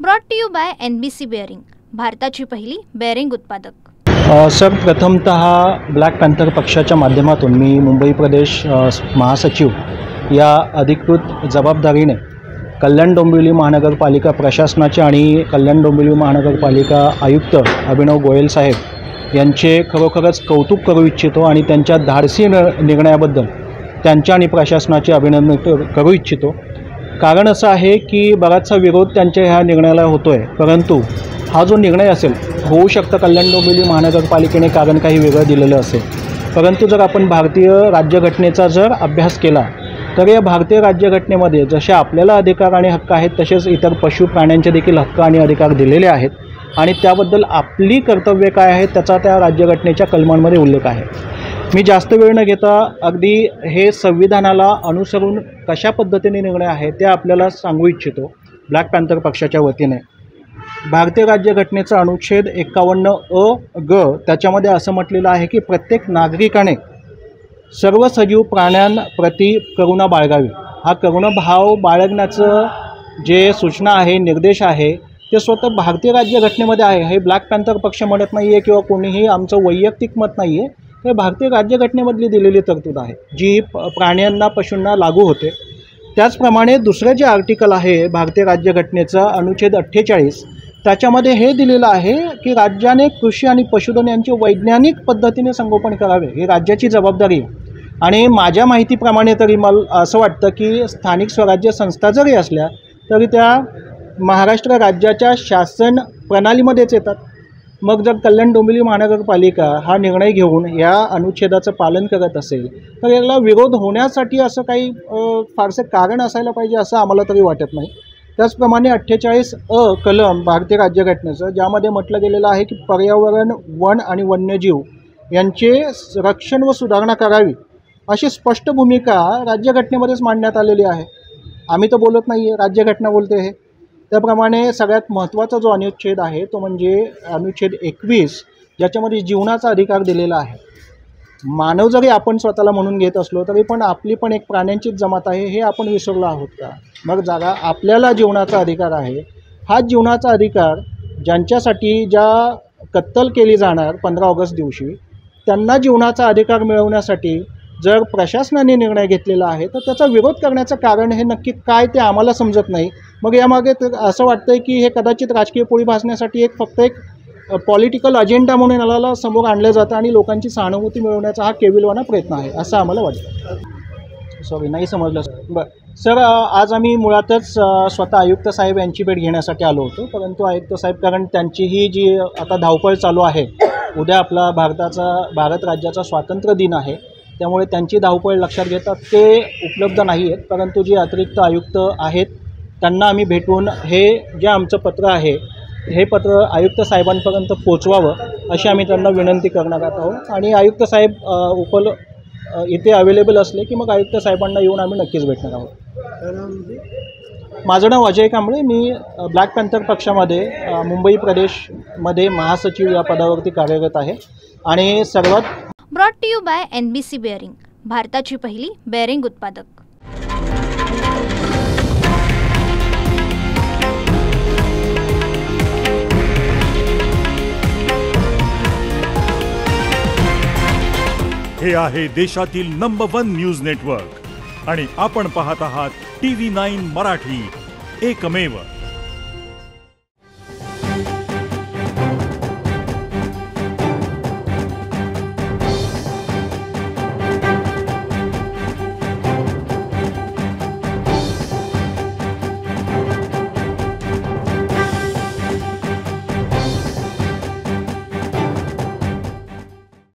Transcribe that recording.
Brought to you by NBC bearing, भारताची पहिली bearing उत्पादक। सर, प्रथमतः ब्लॅक पॅन्थर पक्षाच्या माध्यमातून मी मुंबई प्रदेश महासचिव या अधिकृत जबाबदारीने कल्याण डोंबिवली महानगरपालिका प्रशासनाचे आणि कल्याण डोंबिवली महानगरपालिका आयुक्त अभिनव गोयल साहेब यांचे खरोखरच कौतुक करू इच्छितो आणि त्यांच्या धाडसी निर्णयाबद्दल त्यांच्या आणि प्रशासनाचे अभिनंदन करू इच्छितो। कारण असं आहे की बराचसा विरोध त्यांच्या ह्या निर्णयाला होतो आहे, परंतु हा जो निर्णय असेल, होऊ शकतं कल्याण डोंबिवली महानगरपालिकेने कारण काही वेगळं दिलेलं असेल, परंतु जर आपण भारतीय राज्यघटनेचा जर अभ्यास केला तर या भारतीय राज्यघटनेमध्ये जसे आपल्याला अधिकार आणि हक्क आहेत तसेच इतर पशु प्राण्यांचे देखील हक्क आणि अधिकार दिलेले आहेत आणि त्याबद्दल आपली कर्तव्ये काय आहेत त्याचा त्या राज्यघटनेच्या कलमांमध्ये उल्लेख आहे। मी जास्त वेळ न घेता अगदी हे संविधानाला अनुसरून कशा पद्धतीने निर्णय आहे ते आपल्याला सांगू इच्छितो। ब्लॅक पॅन्थर पक्षाच्या वतीने भारतीय राज्यघटनेचा अनुच्छेद 51(अ)(ग) त्याच्यामध्ये असं म्हटलेलं आहे की प्रत्येक नागरिकाने सर्व सजीव प्राण्यांप्रती करुणा बाळगावी। हा करुणाभाव बाळगण्याचं जे सूचना आहे, निर्देश आहे ते स्वतः भारतीय राज्यघटनेमध्ये आहे। हे ब्लॅक पॅन्थर पक्ष म्हणत नाही आहे किंवा कोणीही आमचं वैयक्तिक मत नाही आहे, हे भारतीय राज्यघटनेमधली दिलेली तरतूद आहे जी प्राण्यांना पशूंना लागू होते। त्याचप्रमाणे दुसरं जे आर्टिकल आहे भारतीय राज्यघटनेचं अनुच्छेद 48 त्याच्यामध्ये हे दिलेलं आहे की राज्याने कृषी आणि पशुधन यांचे वैज्ञानिक पद्धतीने संगोपन करावे, ही राज्याची जबाबदारी आहे। आणि माझ्या माहितीप्रमाणे तरी मला असं वाटतं की स्थानिक स्वराज्य संस्था जरी असल्या तरी त्या महाराष्ट्र राज्याच्या शासन प्रणालीमध्येच येतात। मग जर कल्याण डोंबिवली महानगरपालिका हा निर्णय घेऊन या अनुच्छेदाचं पालन करत असेल तर याला विरोध होण्यासाठी असं काही फारसे कारण असायला पाहिजे असं आम्हाला तरी वाटत नाही। त्याचप्रमाणे 48(अ) कलम भारतीय राज्यघटनेचं ज्यामध्ये म्हटलं गेलेलं आहे की पर्यावरण, वन आणि वन्यजीव यांचे रक्षण व सुधारणा करावी अशी स्पष्ट भूमिका राज्यघटनेमध्येच मांडण्यात आलेली आहे। आम्ही तर बोलत नाही आहे, राज्यघटना बोलते आहे। त्याप्रमाणे सगळ्यात महत्त्वाचा जो अनुच्छेद आहे तो म्हणजे अनुच्छेद 21 ज्याच्यामध्ये जीवनाचा अधिकार दिलेला आहे। मानव जरी आपण स्वतःला म्हणून घेत असलो तरी पण आपली पण एक प्राण्यांचीच जमात आहे, हे आपण विसरलो आहोत का? मग जागा आपल्याला जीवनाचा अधिकार आहे, हा जीवनाचा अधिकार ज्यांच्यासाठी ज्या कत्तल केली जाणार 15 ऑगस्ट दिवशी त्यांना जीवनाचा अधिकार मिळवण्यासाठी जर प्रशासनाने निर्णय घेतलेला आहे तर त्याचा विरोध करण्याचं कारण हे नक्की काय ते आम्हाला समजत नाही। मग यामागे असं वाटतं की हे कदाचित राजकीय पोळी भाजण्यासाठी फक्त एक पॉलिटिकल अजेंडा म्हणून याला समोर आणलं जातं आणि लोकांची सहानुभूती मिळवण्याचा हा केविलवाना प्रयत्न आहे असं आम्हाला वाटतं। सॉरी, नाही समजलं बरं सर। आज आम्ही मुळातच स्वतः आयुक्त साहेब यांची भेट घेण्यासाठी आलो होतो, परंतु आयुक्त साहेब कारण त्यांचीही जी आता धावपळ चालू आहे, उद्या आपला भारत राज्याचा स्वातंत्र्य दिन आहे, त्यामुळे त्यांची धावपळ लक्षात घेता ते उपलब्ध नाही आहेत, परंतु जे अतिरिक्त आयुक्त आहेत त्यांना आम्ही भेटून हे जे आमचं पत्र आहे हे पत्र आयुक्त साहेबांपर्यंत पोचवावं अशी आम्ही त्यांना विनंती करणार आहोत। आणि आयुक्त साहेब इथे अवेलेबल असले की मग आयुक्त साहेबांना येऊन आम्ही नक्कीच भेटणार आहोत। माझं नाव अजय कांबळे, मी ब्लॅक पॅन्थर पक्षामध्ये मुंबई प्रदेशमध्ये महासचिव या पदावरती कार्यरत आहे। आणि सर्वात brought to you by NBC bearing, भारताची पहिली बेअरिंग उत्पादक। हे आहे देशातील नंबर 1 न्यूज नेटवर्क आणि आपण पाहत आहात TV9 मराठी, एकमेव।